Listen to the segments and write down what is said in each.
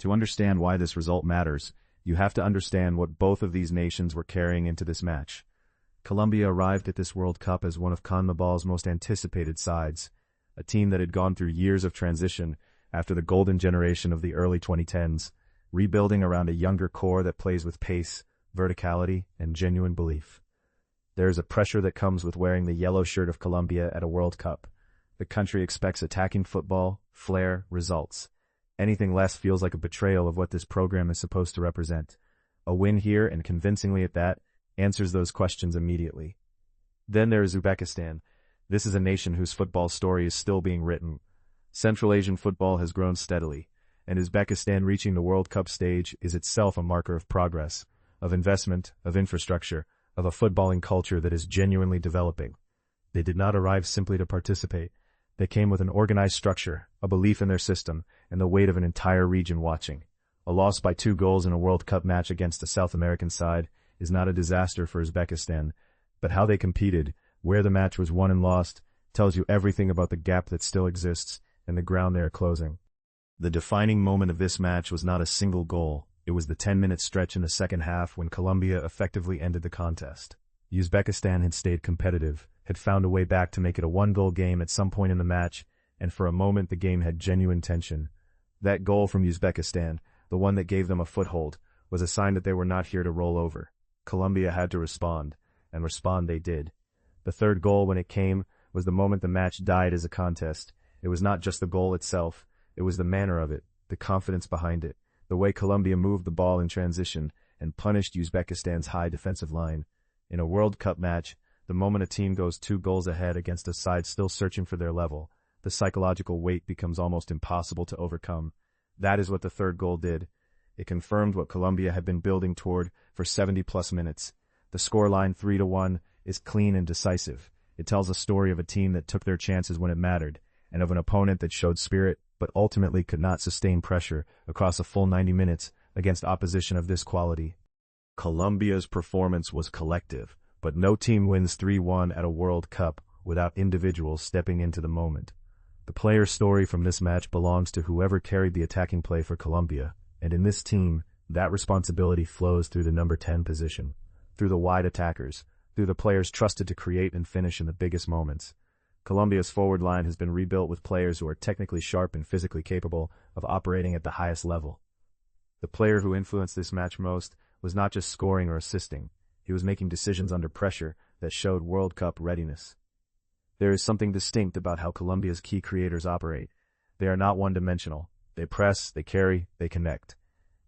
To understand why this result matters, you have to understand what both of these nations were carrying into this match. Colombia arrived at this World Cup as one of CONMEBOL's most anticipated sides, a team that had gone through years of transition after the golden generation of the early 2010s, rebuilding around a younger core that plays with pace, verticality, and genuine belief. There is a pressure that comes with wearing the yellow shirt of Colombia at a World Cup. The country expects attacking football, flair, results. Anything less feels like a betrayal of what this program is supposed to represent. A win here, and convincingly at that, answers those questions immediately. Then there is Uzbekistan. This is a nation whose football story is still being written. Central Asian football has grown steadily, and Uzbekistan reaching the World Cup stage is itself a marker of progress, of investment, of infrastructure, of a footballing culture that is genuinely developing. They did not arrive simply to participate. They came with an organized structure, a belief in their system, and the weight of an entire region watching. A loss by 2 goals in a World Cup match against a South American side is not a disaster for Uzbekistan, but how they competed, where the match was won and lost, tells you everything about the gap that still exists and the ground they are closing. The defining moment of this match was not a single goal. It was the 10-minute stretch in the second half when Colombia effectively ended the contest. Uzbekistan had stayed competitive, had found a way back to make it a 1-goal game at some point in the match, and for a moment the game had genuine tension. That goal from Uzbekistan, the one that gave them a foothold, was a sign that they were not here to roll over. Colombia had to respond, and respond they did. The third goal, when it came, was the moment the match died as a contest. It was not just the goal itself, it was the manner of it, the confidence behind it, the way Colombia moved the ball in transition and punished Uzbekistan's high defensive line. In a World Cup match, the moment a team goes 2 goals ahead against a side still searching for their level, the psychological weight becomes almost impossible to overcome. That is what the third goal did. It confirmed what Colombia had been building toward for 70-plus minutes. The scoreline 3-1 is clean and decisive. It tells a story of a team that took their chances when it mattered, and of an opponent that showed spirit but ultimately could not sustain pressure across a full 90 minutes against opposition of this quality. Colombia's performance was collective, but no team wins 3-1 at a World Cup without individuals stepping into the moment. The player story from this match belongs to whoever carried the attacking play for Colombia, and in this team, that responsibility flows through the number 10 position, through the wide attackers, through the players trusted to create and finish in the biggest moments. Colombia's forward line has been rebuilt with players who are technically sharp and physically capable of operating at the highest level. The player who influenced this match most was not just scoring or assisting, he was making decisions under pressure that showed World Cup readiness. There is something distinct about how Colombia's key creators operate. They are not one-dimensional. They press, they carry, they connect.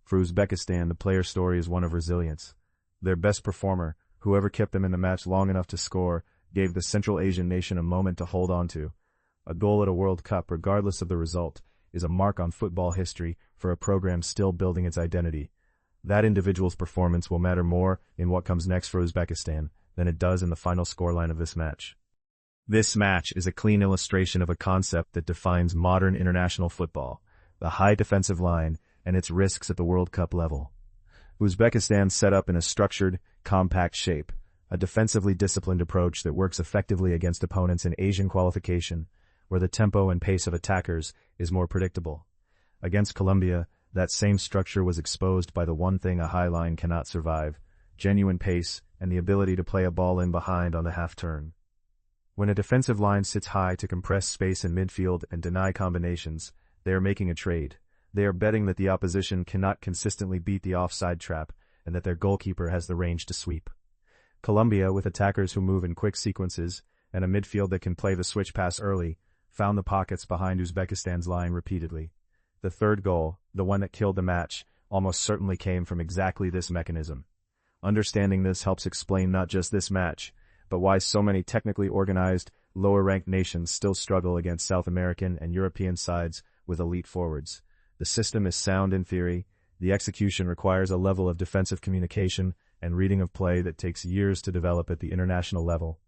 For Uzbekistan, the player story is one of resilience. Their best performer, whoever kept them in the match long enough to score, gave the Central Asian nation a moment to hold on to. A goal at a World Cup, regardless of the result, is a mark on football history for a program still building its identity. That individual's performance will matter more in what comes next for Uzbekistan than it does in the final scoreline of this match. This match is a clean illustration of a concept that defines modern international football, the high defensive line and its risks at the World Cup level. Uzbekistan set up in a structured, compact shape, a defensively disciplined approach that works effectively against opponents in Asian qualification, where the tempo and pace of attackers is more predictable. Against Colombia, that same structure was exposed by the one thing a high line cannot survive: genuine pace and the ability to play a ball in behind on the half-turn. When a defensive line sits high to compress space in midfield and deny combinations, they are making a trade. They are betting that the opposition cannot consistently beat the offside trap and that their goalkeeper has the range to sweep. Colombia, with attackers who move in quick sequences and a midfield that can play the switch pass early, found the pockets behind Uzbekistan's line repeatedly. The third goal, the one that killed the match, almost certainly came from exactly this mechanism. Understanding this helps explain not just this match, but why so many technically organized, lower-ranked nations still struggle against South American and European sides with elite forwards. The system is sound in theory, the execution requires a level of defensive communication and reading of play that takes years to develop at the international level.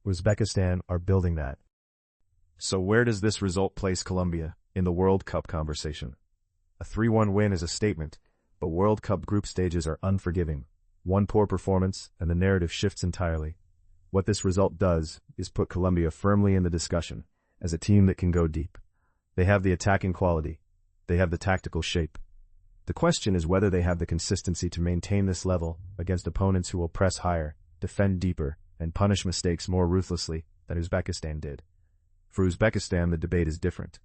Uzbekistan are building that. So where does this result place Colombia in the World Cup conversation? A 3-1 win is a statement, but World Cup group stages are unforgiving. One poor performance, and the narrative shifts entirely. What this result does is put Colombia firmly in the discussion as a team that can go deep. They have the attacking quality. They have the tactical shape. The question is whether they have the consistency to maintain this level against opponents who will press higher, defend deeper, and punish mistakes more ruthlessly than Uzbekistan did. For Uzbekistan, the debate is different.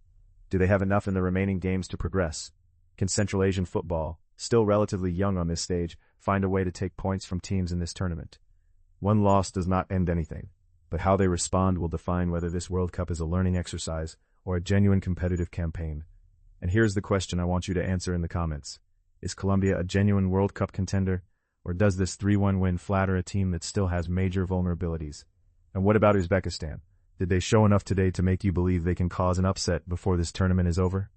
Do they have enough in the remaining games to progress? Can Central Asian football, still relatively young on this stage, find a way to take points from teams in this tournament? One loss does not end anything, but how they respond will define whether this World Cup is a learning exercise or a genuine competitive campaign. And here's the question I want you to answer in the comments. Is Colombia a genuine World Cup contender, or does this 3-1 win flatter a team that still has major vulnerabilities? And what about Uzbekistan? Did they show enough today to make you believe they can cause an upset before this tournament is over?